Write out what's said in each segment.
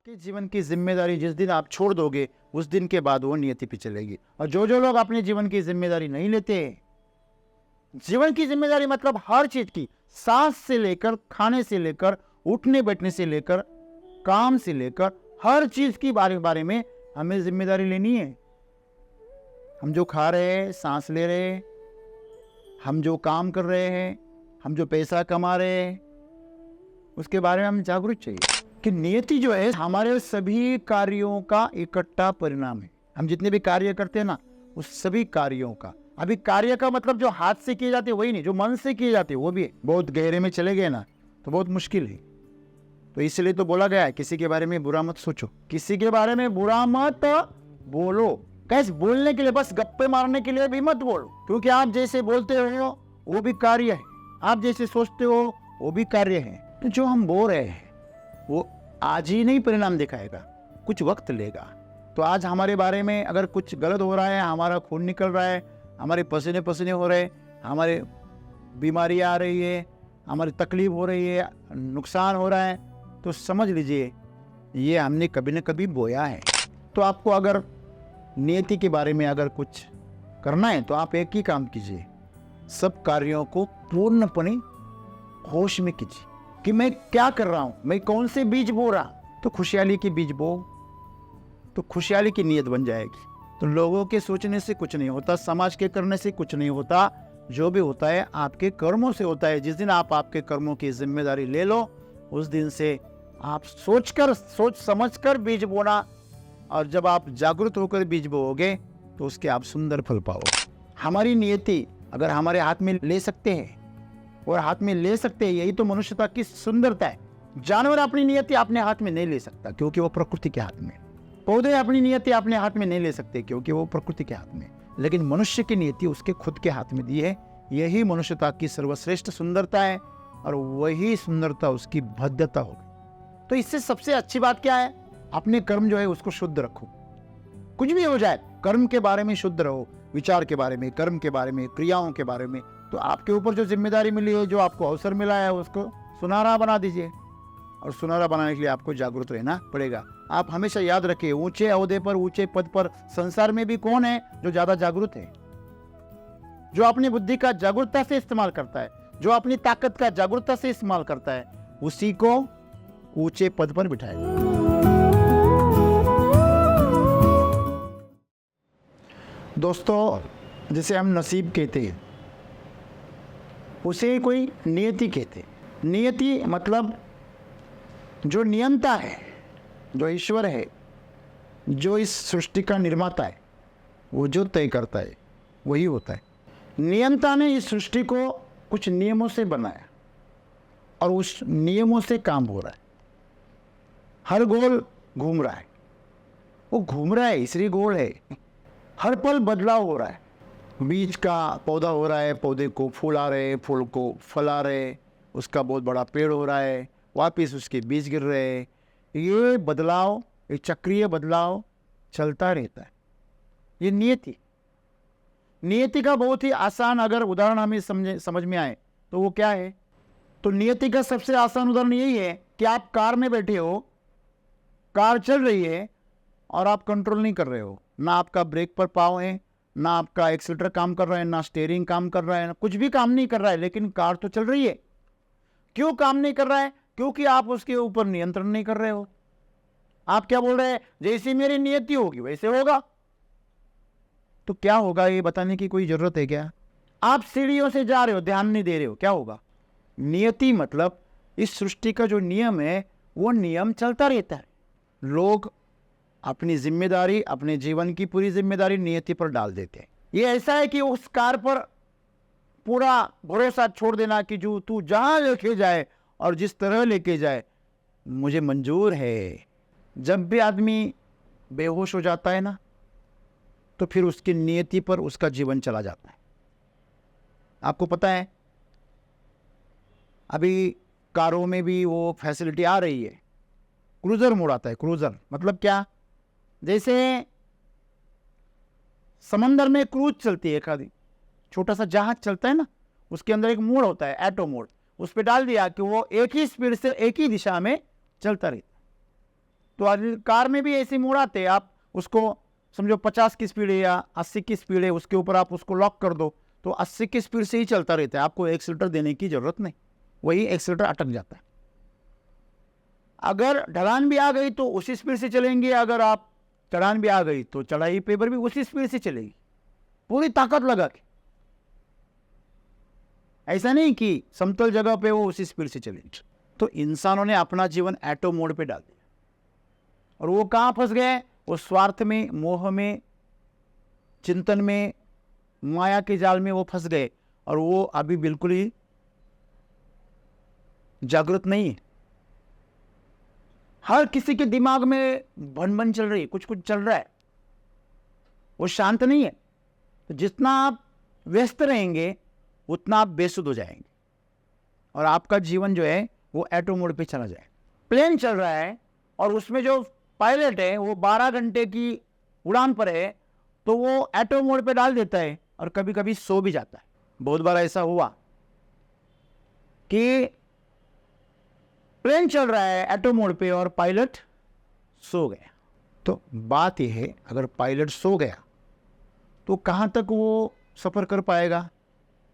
आपके जीवन की जिम्मेदारी जिस दिन आप छोड़ दोगे उस दिन के बाद वो नियति पे चलेगी। और जो जो लोग अपने जीवन की जिम्मेदारी नहीं लेते, जीवन की जिम्मेदारी मतलब हर चीज की, सांस से लेकर खाने से लेकर उठने बैठने से लेकर काम से लेकर हर चीज की बारे में हमें जिम्मेदारी लेनी है। हम जो खा रहे हैं, सांस ले रहे हैं, हम जो काम कर रहे हैं, हम जो पैसा कमा रहे हैं, उसके बारे में हम जागरूक चाहिए कि नियति जो है हमारे सभी कार्यों का इकट्ठा परिणाम है। हम जितने भी कार्य करते हैं ना, उस सभी कार्यों का, अभी कार्य का मतलब जो हाथ से किए जाते हैं वही नहीं, जो मन से किए जाते हैं वो भी है। बहुत गहरे में चले गए ना तो बहुत मुश्किल है। तो इसलिए तो बोला गया है किसी के बारे में बुरा मत सोचो, किसी के बारे में बुरा मत बोलो। कैसे बोलने के लिए, बस गप्पे मारने के लिए भी मत बोलो, क्योंकि आप जैसे बोलते हो वो भी कार्य है, आप जैसे सोचते हो वो भी कार्य है। तो जो हम बोल रहे हैं वो आज ही नहीं परिणाम दिखाएगा, कुछ वक्त लेगा। तो आज हमारे बारे में अगर कुछ गलत हो रहा है, हमारा खून निकल रहा है, हमारे पसीने पसीने हो रहे, हमारे बीमारी आ रही है, हमारी तकलीफ हो रही है, नुकसान हो रहा है, तो समझ लीजिए ये हमने कभी न कभी बोया है। तो आपको अगर नियति के बारे में अगर कुछ करना है तो आप एक ही काम कीजिए, सब कार्यों को पूर्णपणे होश में कीजिए कि मैं क्या कर रहा हूं, मैं कौन से बीज बो रहा। तो खुशहाली के बीज बो तो खुशहाली की नीयत बन जाएगी। तो लोगों के सोचने से कुछ नहीं होता, समाज के करने से कुछ नहीं होता, जो भी होता है आपके कर्मों से होता है। जिस दिन आप आपके कर्मों की जिम्मेदारी ले लो उस दिन से आप सोच समझ कर बीज बोना, और जब आप जागरूक होकर बीज बोओगे तो उसके आप सुंदर फल पाओगे। हमारी नियति अगर हमारे हाथ में ले सकते हैं और हाथ में ले सकते हैं, यही तो मनुष्यता की सुंदरता है। जानवर अपनी नियति अपने हाथ में नहीं ले सकता क्योंकि वो प्रकृति के हाथ में। पौधे अपनी नियति अपने हाथ में नहीं ले सकते क्योंकि वो प्रकृति के हाथ में। लेकिन मनुष्य की नियति उसके खुद के हाथ में दी है। यही मनुष्यता की सर्वश्रेष्ठ सुंदरता है और वही सुंदरता उसकी भद्रता होगी। तो इससे सबसे अच्छी बात क्या है, अपने कर्म जो है उसको शुद्ध रखो। कुछ भी हो जाए कर्म के बारे में शुद्ध रहो, विचार के बारे में, कर्म के बारे में, क्रियाओं के बारे में। तो आपके ऊपर जो जिम्मेदारी मिली है, जो आपको अवसर मिला है, उसको सुनहरा बना दीजिए। और सुनहरा बनाने के लिए आपको जागरूक रहना पड़ेगा। आप हमेशा याद रखिए, ऊंचे ओहदे पर, ऊंचे पद पर संसार में भी कौन है जो ज्यादा जागरूक है, जो अपनी बुद्धि का जागरूकता से इस्तेमाल करता है, जो अपनी ताकत का जागरूकता से इस्तेमाल करता है, उसी को ऊंचे पद पर बिठाएगा। दोस्तों, जिसे हम नसीब कहते हैं उसे कोई नियति कहते हैं। नियति मतलब जो नियंता है, जो ईश्वर है, जो इस सृष्टि का निर्माता है, वो जो तय करता है वही होता है। नियंता ने इस सृष्टि को कुछ नियमों से बनाया और उस नियमों से काम हो रहा है। हर गोल घूम रहा है, वो घूम रहा है इसलिए गोल है। हर पल बदलाव हो रहा है, बीज का पौधा हो रहा है, पौधे को फूल आ रहे, फूल को फल आ रहे, उसका बहुत बड़ा पेड़ हो रहा है, वापस उसके बीज गिर रहे हैं। ये बदलाव, ये चक्रीय बदलाव चलता रहता है। ये नियति का बहुत ही आसान अगर उदाहरण हमें समझ में आए तो वो क्या है, तो नियति का सबसे आसान उदाहरण यही है कि आप कार में बैठे हो, कार चल रही है और आप कंट्रोल नहीं कर रहे हो, ना आपका ब्रेक पर पाँव है, ना आपका एक्सीलरेटर काम कर रहा है, ना स्टीयरिंग काम कर रहा है, ना कुछ भी काम नहीं कर रहा है, लेकिन कार तो चल रही है। क्यों काम नहीं कर रहा है? क्योंकि आप उसके ऊपर नियंत्रण नहीं कर रहे हो। आप क्या बोल रहे हैं, जैसी मेरी नियति होगी वैसे होगा। तो क्या होगा ये बताने की कोई जरूरत है क्या? आप सीढ़ियों से जा रहे हो, ध्यान नहीं दे रहे हो, क्या होगा? नियति मतलब इस सृष्टि का जो नियम है वो नियम चलता रहता है। लोग अपनी जिम्मेदारी, अपने जीवन की पूरी जिम्मेदारी नियति पर डाल देते हैं। ये ऐसा है कि उस कार पर पूरा भरोसा छोड़ देना कि जो तू जहां लेके जाए और जिस तरह लेके जाए मुझे मंजूर है। जब भी आदमी बेहोश हो जाता है ना, तो फिर उसकी नियति पर उसका जीवन चला जाता है। आपको पता है अभी कारों में भी वो फैसिलिटी आ रही है, क्रूजर मोड आता है। क्रूजर मतलब क्या, जैसे समंदर में क्रूज चलती है, एक आदि छोटा सा जहाज चलता है ना, उसके अंदर एक मोड होता है, एटो मोड, उस पर डाल दिया कि वो एक ही स्पीड से एक ही दिशा में चलता रहता है। तो कार में भी ऐसे मोड़ आते हैं, आप उसको समझो 50 की स्पीड है या 80 की स्पीड है, उसके ऊपर आप उसको लॉक कर दो तो 80 की स्पीड से ही चलता रहता है, आपको एक्सीलेटर देने की जरूरत नहीं, वही एक्सीलेटर अटक जाता है। अगर ढलान भी आ गई तो उसी स्पीड से चलेंगे, अगर आप चढ़ान भी आ गई तो चढ़ाई पेपर भी उसी स्पीड से चलेगी, पूरी ताकत लगा के। ऐसा नहीं कि समतल जगह पे वो उसी स्पीड से चलेगी। तो इंसानों ने अपना जीवन ऑटो मोड पे डाल दिया और वो कहां फंस गए? वो स्वार्थ में, मोह में, चिंतन में, माया के जाल में वो फंस गए और वो अभी बिल्कुल ही जागृत नहीं है। हर किसी के दिमाग में भन चल रही है, कुछ कुछ चल रहा है, वो शांत नहीं है। तो जितना आप व्यस्त रहेंगे उतना आप बेसुध हो जाएंगे और आपका जीवन जो है वो ऑटो मोड पे चला जाए। प्लेन चल रहा है और उसमें जो पायलट है वो 12 घंटे की उड़ान पर है, तो वो ऑटो मोड पे डाल देता है और कभी कभी सो भी जाता है। बहुत बार ऐसा हुआ कि प्लेन चल रहा है ऑटो मोड पे और पायलट सो गया। तो बात यह है, अगर पायलट सो गया तो कहां तक वो सफर कर पाएगा?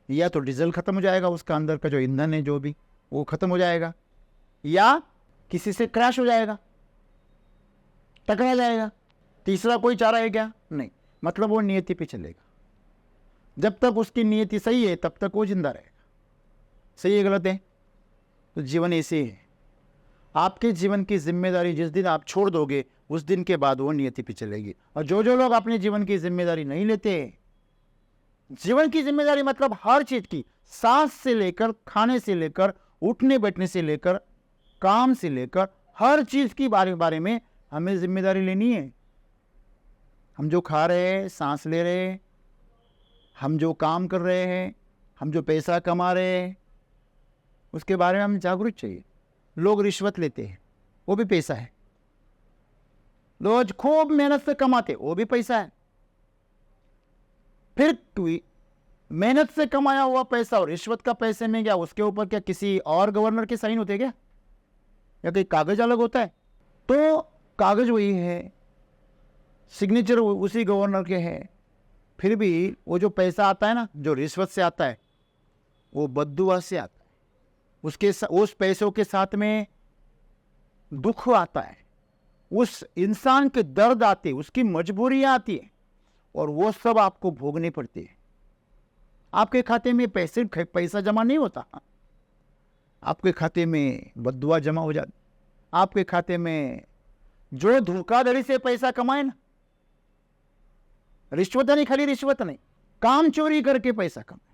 या तो डीजल खत्म हो जाएगा, उसका अंदर का जो ईंधन है जो भी वो खत्म हो जाएगा, या किसी से क्रैश हो जाएगा, टकरा जाएगा। तीसरा कोई चारा है क्या? नहीं। मतलब वो नियति पे चलेगा। जब तक उसकी नियति सही है तब तक वो जिंदा रहेगा। सही है गलत है? तो जीवन ऐसे है। आपके जीवन की जिम्मेदारी जिस दिन आप छोड़ दोगे उस दिन के बाद वो नियति पे चलेगी। और जो जो लोग अपने जीवन की जिम्मेदारी नहीं लेते, जीवन की जिम्मेदारी मतलब हर चीज की, सांस से लेकर, खाने से लेकर, उठने बैठने से लेकर, काम से लेकर, हर चीज की बारे में हमें जिम्मेदारी लेनी है। हम जो खा रहे हैं, सांस ले रहे हैं, हम जो काम कर रहे हैं, हम जो पैसा कमा रहे हैं, उसके बारे में हम जागरूक चाहिए। लोग रिश्वत लेते हैं, वो भी पैसा है। लोग खूब मेहनत से कमाते, वो भी पैसा है। फिर मेहनत से कमाया हुआ पैसा और रिश्वत का पैसे में क्या, उसके ऊपर क्या किसी और गवर्नर के साइन होते क्या, या कोई कागज अलग होता है? तो कागज वही है, सिग्नेचर उसी गवर्नर के है, फिर भी वो जो पैसा आता है ना, जो रिश्वत से आता है, वो बद्दुआ से आता है। उस पैसों के साथ में दुख आता है, उस इंसान के दर्द आते हैं, उसकी मजबूरियां आती है और वो सब आपको भोगने पड़ती है। आपके खाते में पैसा जमा नहीं होता, आपके खाते में बद्दुआ जमा हो जाती। आपके खाते में जो धोखाधड़ी से पैसा कमाए ना, रिश्वत नहीं, खाली रिश्वत नहीं, काम चोरी करके पैसा कमाए,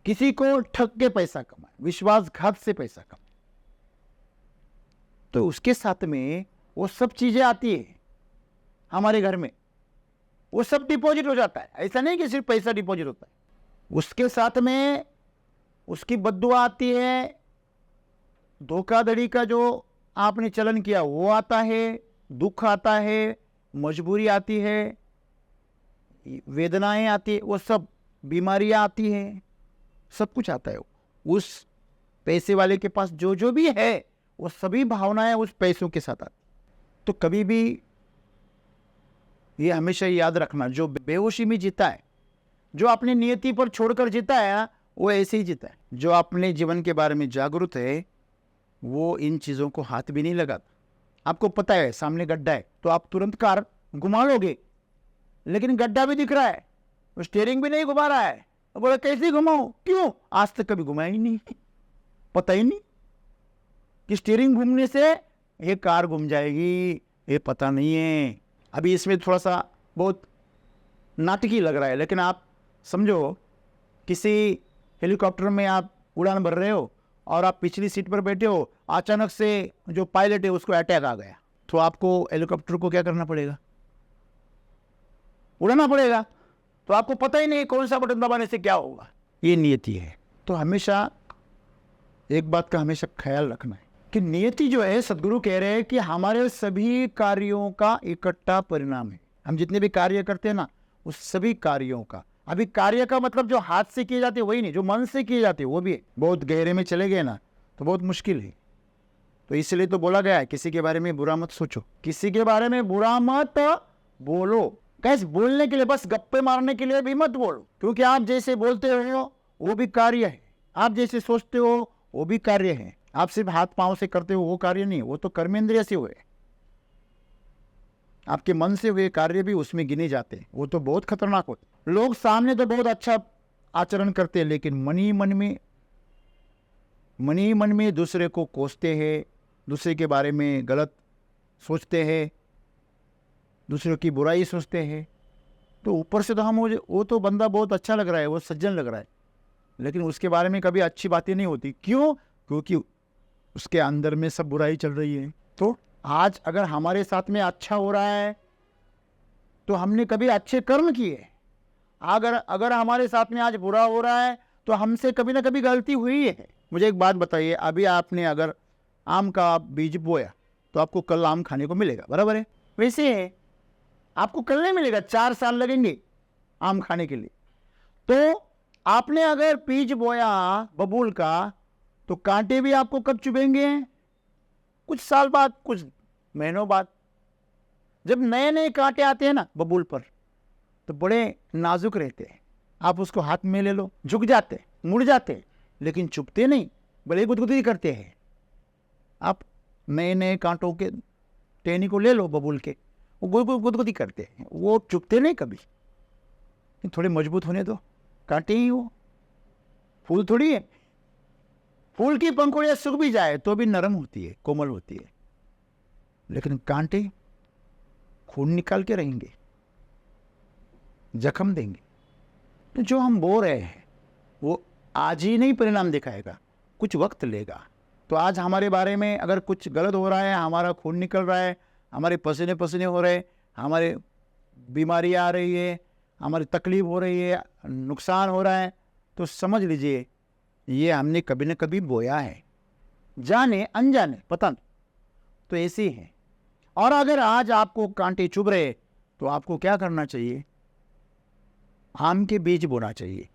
किसी को ठग के पैसा कमाए, विश्वासघात से पैसा कमाए, तो उसके साथ में वो सब चीजें आती है हमारे घर में, वो सब डिपॉजिट हो जाता है। ऐसा नहीं कि सिर्फ पैसा डिपॉजिट होता है, उसके साथ में उसकी बद्दुआ आती है, धोखाधड़ी का जो आपने चलन किया वो आता है, दुख आता है, मजबूरी आती है, वेदनाएं आती है, वो सब बीमारियां आती है, सब कुछ आता है। उस पैसे वाले के पास जो जो भी है वो सभी भावनाएं उस पैसों के साथ आती। तो कभी भी ये हमेशा याद रखना, जो बेहोशी में जीता है, जो अपनी नियति पर छोड़कर जीता है, वो ऐसे ही जीता है। जो अपने जीवन के बारे में जागरूक है वो इन चीज़ों को हाथ भी नहीं लगाता। आपको पता है सामने गड्ढा है तो आप तुरंत कार घुमा लोगे, लेकिन गड्ढा भी दिख रहा है, स्टीयरिंग भी नहीं घुमा रहा है, तो बोले कैसे घुमाओ? क्यों? आज तक कभी घुमाया ही नहीं, पता ही नहीं कि स्टीयरिंग घूमने से ये कार घूम जाएगी, ये पता नहीं है। अभी इसमें थोड़ा सा बहुत नाटकी लग रहा है, लेकिन आप समझो किसी हेलीकॉप्टर में आप उड़ान भर रहे हो और आप पिछली सीट पर बैठे हो, अचानक से जो पायलट है उसको अटैक आ गया, तो आपको हेलीकॉप्टर को क्या करना पड़ेगा? उड़ाना पड़ेगा। तो आपको पता ही नहीं कौन सा बटन दबाने से क्या होगा। ये नियति है। तो हमेशा एक बात का हमेशा ख्याल रखना है कि नियति जो है, सदगुरु कह रहे हैं कि हमारे सभी कार्यों का इकट्ठा परिणाम है। हम जितने भी कार्य करते हैं ना, उस सभी कार्यों का, अभी कार्य का मतलब जो हाथ से किए जाते हैं वही नहीं, जो मन से किए जाते हैं वो भी है। बहुत गहरे में चले गए ना तो बहुत मुश्किल है। तो इसलिए तो बोला गया है किसी के बारे में बुरा मत सोचो, किसी के बारे में बुरा मत बोलो। कैसे बोलने के लिए, बस गप्पे मारने के लिए भी मत बोलो, क्योंकि आप जैसे बोलते हो वो भी कार्य है, आप जैसे सोचते हो वो भी कार्य है। आप सिर्फ हाथ पांव से करते हो वो कार्य नहीं, वो तो कर्मेंद्रिय से हुए। आपके मन से हुए कार्य भी उसमें गिने जाते हैं, वो तो बहुत खतरनाक होते। लोग सामने तो बहुत अच्छा आचरण करते हैं, लेकिन मन ही मन में दूसरे को कोसते हैं, दूसरे के बारे में गलत सोचते हैं, दूसरों की बुराई सोचते हैं। तो ऊपर से तो हम वो तो बंदा बहुत अच्छा लग रहा है, वो सज्जन लग रहा है, लेकिन उसके बारे में कभी अच्छी बातें नहीं होती। क्यों? क्योंकि उसके अंदर में सब बुराई चल रही है। तो आज अगर हमारे साथ में अच्छा हो रहा है तो हमने कभी अच्छे कर्म किए। अगर हमारे साथ में आज बुरा हो रहा है तो हमसे कभी ना कभी गलती हुई है। मुझे एक बात बताइए, अभी आपने अगर आम का बीज बोया तो आपको कल आम खाने को मिलेगा, बराबर है? वैसे है, आपको कल नहीं मिलेगा, 4 साल लगेंगे आम खाने के लिए। तो आपने अगर बीज बोया बबूल का, तो कांटे भी आपको कब चुभेंगे? कुछ साल बाद, कुछ महीनों बाद। जब नए नए कांटे आते हैं ना बबूल पर, तो बड़े नाजुक रहते हैं। आप उसको हाथ में ले लो, झुक जाते, मुड़ जाते, लेकिन चुभते नहीं, बड़े गुदगुदी करते हैं। आप नए नए कांटों के टहनी को ले लो बबूल के, वो गुदगुदी करते हैं, वो चुभते नहीं कभी। थोड़े मजबूत होने दो, कांटे ही वो, फूल थोड़ी है। फूल की पंखुड़ियां सूख भी जाए तो भी नरम होती है, कोमल होती है, लेकिन कांटे खून निकाल के रहेंगे, जख्म देंगे। तो जो हम बो रहे हैं वो आज ही नहीं परिणाम दिखाएगा, कुछ वक्त लेगा। तो आज हमारे बारे में अगर कुछ गलत हो रहा है, हमारा खून निकल रहा है, हमारे पसीने पसीने हो रहे, हमारे बीमारी आ रही है, हमारी तकलीफ हो रही है, नुकसान हो रहा है, तो समझ लीजिए ये हमने कभी न कभी बोया है, जाने अनजाने पता नहीं। तो ऐसे ही है। और अगर आज आपको कांटे चुभ रहे तो आपको क्या करना चाहिए? आम के बीज बोना चाहिए,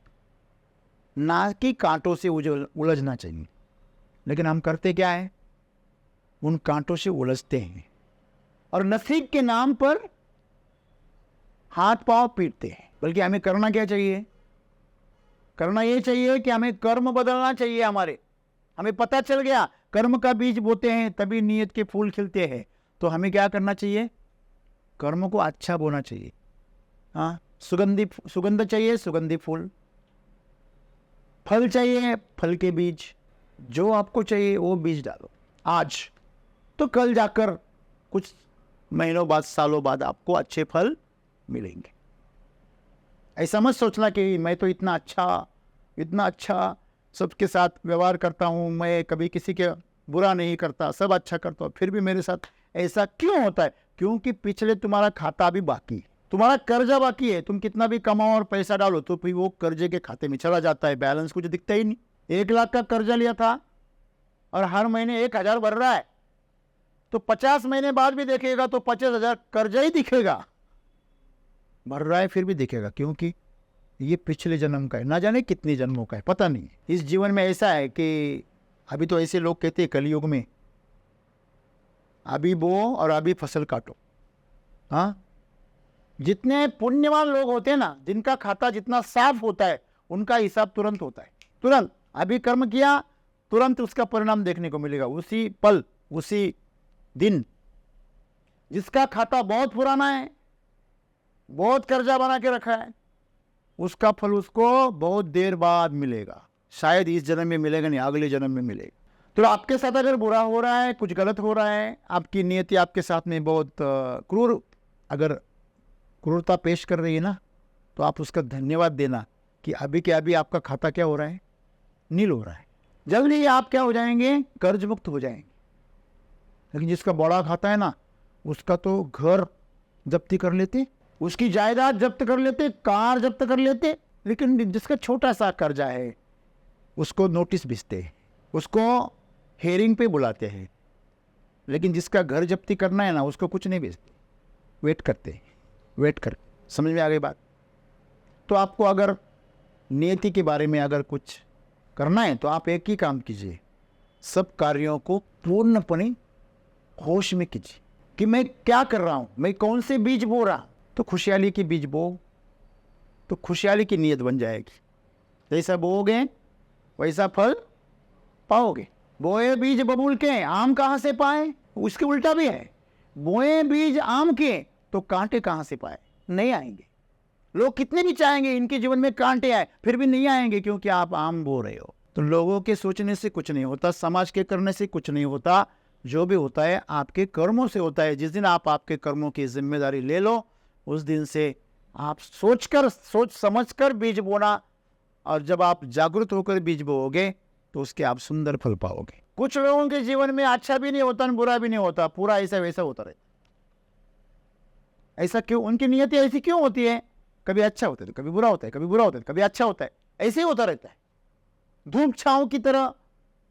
ना कि कांटों से उलझना चाहिए। लेकिन हम करते क्या है? उन कांटों से उलझते हैं और नसीब के नाम पर हाथ पांव पीटते हैं। बल्कि हमें करना क्या चाहिए? करना ये चाहिए कि हमें कर्म बदलना चाहिए। हमें पता चल गया कर्म का बीज बोते हैं तभी नियत के फूल खिलते हैं। तो हमें क्या करना चाहिए? कर्म को अच्छा बोना चाहिए। हाँ, सुगंध चाहिए, सुगंधी फूल। फल चाहिए, फल के बीज। जो आपको चाहिए वो बीज डालो आज, तो कल जाकर कुछ महीनों बाद, सालों बाद आपको अच्छे फल मिलेंगे। ऐसा मत सोचना कि मैं तो इतना अच्छा सबके साथ व्यवहार करता हूँ, मैं कभी किसी के बुरा नहीं करता, सब अच्छा करता हूँ, फिर भी मेरे साथ ऐसा क्यों होता है? क्योंकि पिछले तुम्हारा खाता भी बाकी है, तुम्हारा कर्जा बाकी है। तुम कितना भी कमाओ और पैसा डालो तो फिर वो कर्जे के खाते में चला जाता है, बैलेंस कुछ दिखता ही नहीं। 1 लाख का कर्जा लिया था और हर महीने 1,000 भर रहा है, तो 50 महीने बाद भी देखेगा तो 50,000 कर्जा ही दिखेगा, भर रहा है फिर भी दिखेगा, क्योंकि ये पिछले जन्म का है, ना जाने कितने जन्मों का है, पता नहीं। इस जीवन में ऐसा है कि अभी तो ऐसे लोग कहते हैं कलयुग में अभी बो और अभी फसल काटो। हाँ, जितने पुण्यवान लोग होते हैं ना, जिनका खाता जितना साफ होता है, उनका हिसाब तुरंत होता है। तुरंत अभी कर्म किया, तुरंत उसका परिणाम देखने को मिलेगा, उसी पल, उसी दिन। जिसका खाता बहुत पुराना है, बहुत कर्जा बना के रखा है, उसका फल उसको बहुत देर बाद मिलेगा। शायद इस जन्म में मिलेगा नहीं, अगले जन्म में मिलेगा। तो आपके साथ अगर बुरा हो रहा है, कुछ गलत हो रहा है, आपकी नियति आपके साथ में बहुत क्रूरता पेश कर रही है ना, तो आप उसका धन्यवाद देना कि अभी के अभी आपका खाता क्या हो रहा है? नील हो रहा है। जल्दी ही आप क्या हो जाएंगे? कर्ज मुक्त हो जाएंगे। लेकिन जिसका बड़ा खाता है ना, उसका तो घर जब्ती कर लेते, उसकी जायदाद जब्त कर लेते, कार जब्त कर लेते। लेकिन जिसका छोटा सा कर्जा है उसको नोटिस भेजते, उसको हेयरिंग पे बुलाते हैं। लेकिन जिसका घर जब्ती करना है ना, उसको कुछ नहीं भेजते, वेट करते। समझ में आ गई बात? तो आपको अगर नियति के बारे में अगर कुछ करना है तो आप एक ही काम कीजिए, सब कार्यों को पूर्णपणे होश में कीजिए कि मैं क्या कर रहा हूं, मैं कौन से बीज बो रहा हूं। तो खुशहाली के बीज बो तो खुशहाली की नीयत बन जाएगी। जैसा बोओगे वैसा फल पाओगे। बोए बीज बबूल के आम कहां से पाए, उसके उल्टा भी है। बोए बीज आम के तो कांटे कहां से पाए, नहीं आएंगे। लोग कितने भी चाहेंगे इनके जीवन में कांटे आए, फिर भी नहीं आएंगे, क्योंकि आप आम बो रहे हो। तो लोगों के सोचने से कुछ नहीं होता, समाज के करने से कुछ नहीं होता। जो भी होता है आपके कर्मों से होता है। जिस दिन आप आपके कर्मों की जिम्मेदारी ले लो, उस दिन से आप सोच समझ कर बीज बोना, और जब आप जागरूक होकर बीज बोओगे तो उसके आप सुंदर फल पाओगे। कुछ लोगों के जीवन में अच्छा भी नहीं होता, बुरा भी नहीं होता, पूरा ऐसा वैसा होता रहता। ऐसा क्यों? उनकी नियति ऐसी क्यों होती है? कभी अच्छा होता है तो कभी बुरा होता है, कभी बुरा होता है कभी अच्छा होता है, ऐसे ही होता रहता है। धूप छांव की तरह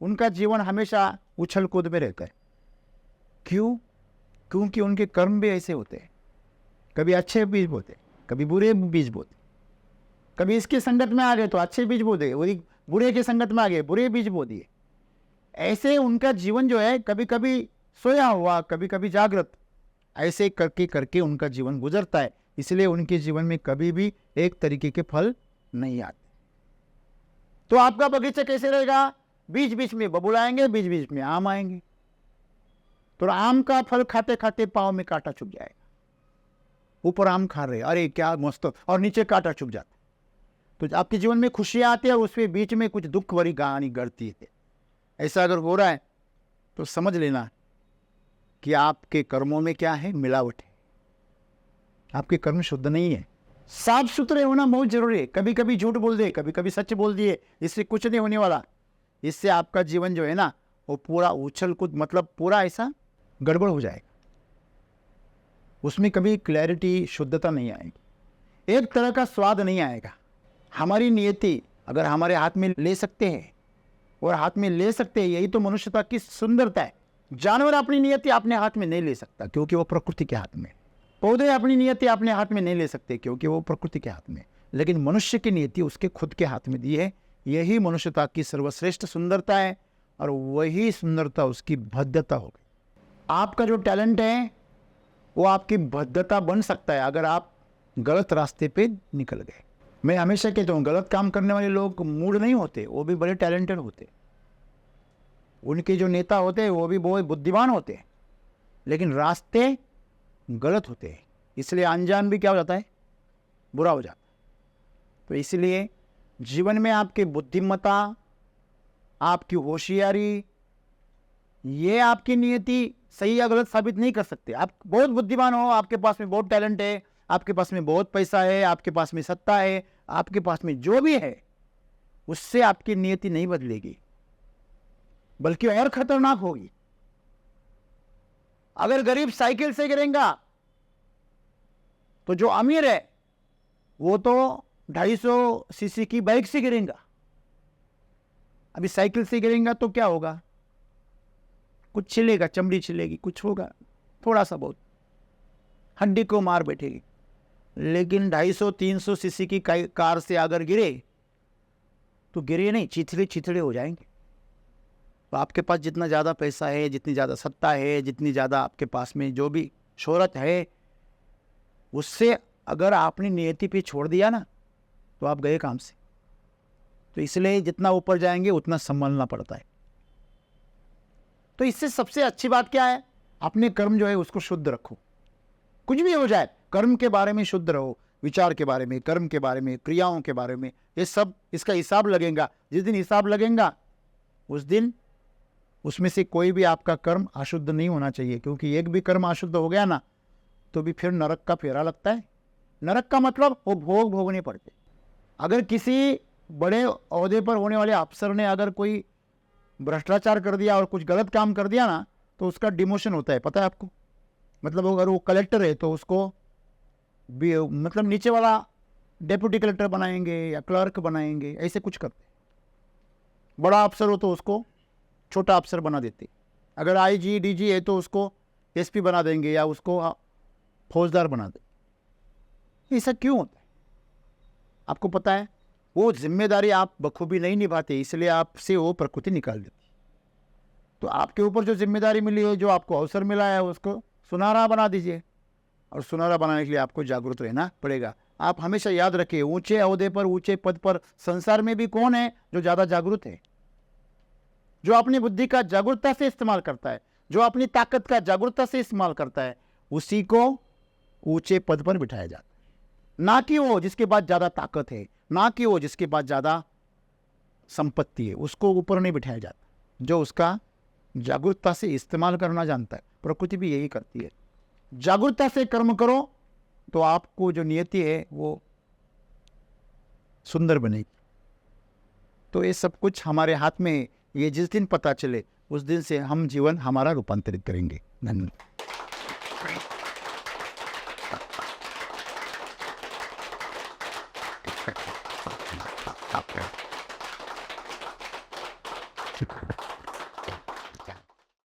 उनका जीवन हमेशा उछल कूद में रहता है। क्यों? क्योंकि उनके कर्म भी ऐसे होते हैं। कभी अच्छे बीज बोते, कभी बुरे बीज बोते। कभी इसके संगत में आ गए तो अच्छे बीज बो दिए, वही बुरे के संगत में आ गए बुरे बीज बो दिए। ऐसे उनका जीवन जो है कभी कभी सोया हुआ, कभी कभी जागृत, ऐसे करके करके उनका जीवन गुजरता है। इसलिए उनके जीवन में कभी भी एक तरीके के फल नहीं आते। तो आपका बगीचा कैसे रहेगा? बीच बीच में बबूल आएंगे, बीच बीच में आम आएंगे। तो आम का फल खाते खाते पांव में कांटा चुभ जाएगा। ऊपर आम खा रहे, अरे क्या मस्त, और नीचे कांटा चुभ जाता। तो आपके जीवन में खुशियां आती है और उसके बीच में कुछ दुख भरी कहानी गढ़ती है। ऐसा अगर हो रहा है तो समझ लेना कि आपके कर्मों में क्या है? मिलावट है। आपके कर्म शुद्ध नहीं है। साफ सुथरे होना बहुत जरूरी है। कभी कभी झूठ बोल दिए, कभी कभी सच बोल दिए, इससे कुछ नहीं होने वाला। इससे आपका जीवन जो है ना, वो पूरा उछल कूद, मतलब पूरा ऐसा गड़बड़ हो जाएगा। उसमें कभी क्लैरिटी, शुद्धता नहीं आएगी, एक तरह का स्वाद नहीं आएगा। हमारी नियति अगर हमारे हाथ में ले सकते हैं, और हाथ में ले सकते हैं, यही तो मनुष्यता की सुंदरता है। जानवर अपनी नियति अपने हाथ में नहीं ले सकता, क्योंकि वो प्रकृति के हाथ में। पौधे अपनी नियति अपने हाथ में नहीं ले सकते, क्योंकि वो प्रकृति के हाथ में। लेकिन मनुष्य की नियति उसके खुद के हाथ में दी है। यही मनुष्यता की सर्वश्रेष्ठ सुंदरता है, और वही सुंदरता उसकी भद्रता हो गई। आपका जो टैलेंट है वो आपकी भद्रता बन सकता है अगर आप गलत रास्ते पे निकल गए। मैं हमेशा कहता हूँ, गलत काम करने वाले लोग मूड नहीं होते, वो भी बड़े टैलेंटेड होते। उनके जो नेता होते हैं वो भी बहुत बुद्धिमान होते हैं, लेकिन रास्ते गलत होते हैं, इसलिए अंजाम भी क्या हो जाता है? बुरा हो जाता है। तो इसलिए जीवन में आपकी बुद्धिमत्ता, आपकी होशियारी, ये आपकी नियति सही या गलत साबित नहीं कर सकते। आप बहुत बुद्धिमान हो, आपके पास में बहुत टैलेंट है, आपके पास में बहुत पैसा है, आपके पास में सत्ता है, आपके पास में जो भी है, उससे आपकी नियति नहीं बदलेगी, बल्कि और खतरनाक होगी। अगर गरीब साइकिल से गिरेगा तो जो अमीर है वो तो 250 सीसी की बाइक से गिरेगा। अभी साइकिल से गिरेगा तो क्या होगा? कुछ छिलेगा, चमड़ी छिलेगी, कुछ होगा थोड़ा सा बहुत, हड्डी को मार बैठेगी। लेकिन 250-300 सीसी की कार से अगर गिरे तो गिरे नहीं, चिथड़े चिथड़े हो जाएंगे। तो आपके पास जितना ज़्यादा पैसा है, जितनी ज़्यादा सत्ता है, जितनी ज़्यादा आपके पास में जो भी शोहरत है, उससे अगर आपने नियति पे छोड़ दिया ना, तो आप गए काम से। तो इसलिए जितना ऊपर जाएंगे उतना संभलना पड़ता है। तो इससे सबसे अच्छी बात क्या है? अपने कर्म जो है उसको शुद्ध रखो। कुछ भी हो जाए, कर्म के बारे में शुद्ध रहो, विचार के बारे में, कर्म के बारे में, क्रियाओं के बारे में, ये सब इसका हिसाब लगेगा। जिस दिन हिसाब लगेगा उस दिन उसमें से कोई भी आपका कर्म अशुद्ध नहीं होना चाहिए, क्योंकि एक भी कर्म अशुद्ध हो गया ना तो भी फिर नरक का फेरा लगता है। नरक का मतलब वो भोग भोगने पड़ते। अगर किसी बड़े ओहदे पर होने वाले अफसर ने अगर कोई भ्रष्टाचार कर दिया और कुछ गलत काम कर दिया ना, तो उसका डिमोशन होता है, पता है आपको? मतलब अगर वो कलेक्टर है तो उसको मतलब नीचे वाला डेप्यूटी कलेक्टर बनाएंगे या क्लर्क बनाएंगे, ऐसे कुछ करते। बड़ा अफसर हो तो उसको छोटा अफसर बना देते। अगर आईजी डीजी है तो उसको एसपी बना देंगे या उसको फौजदार बना देंगे। ऐसा क्यों होता है? आपको पता है? वो जिम्मेदारी आप बखूबी नहीं निभाते, इसलिए आपसे वो प्रकृति निकाल देती। तो आपके ऊपर जो जिम्मेदारी मिली है, जो आपको अवसर मिला है, उसको सुनहरा बना दीजिए। और सुनहरा बनाने के लिए आपको जागरूक रहना पड़ेगा। आप हमेशा याद रखिए, ऊंचे ओहदे पर, ऊंचे पद पर संसार में भी कौन है जो ज्यादा जागरूक है? जो अपनी बुद्धि का जागरूकता से इस्तेमाल करता है, जो अपनी ताकत का जागरूकता से इस्तेमाल करता है, उसी को ऊंचे पद पर बिठाया जाता है। ना कि वो जिसके पास ज्यादा ताकत है, ना कि वो जिसके पास ज्यादा संपत्ति है, उसको ऊपर नहीं बिठाया जाता। जो उसका जागरूकता से इस्तेमाल करना जानता है। प्रकृति भी यही करती है। जागरूकता से कर्म करो तो आपको जो नियति है वो सुंदर बनेगी। तो ये सब कुछ हमारे हाथ में है। ये जिस दिन पता चले उस दिन से हम जीवन हमारा रूपांतरित करेंगे। धन्यवाद।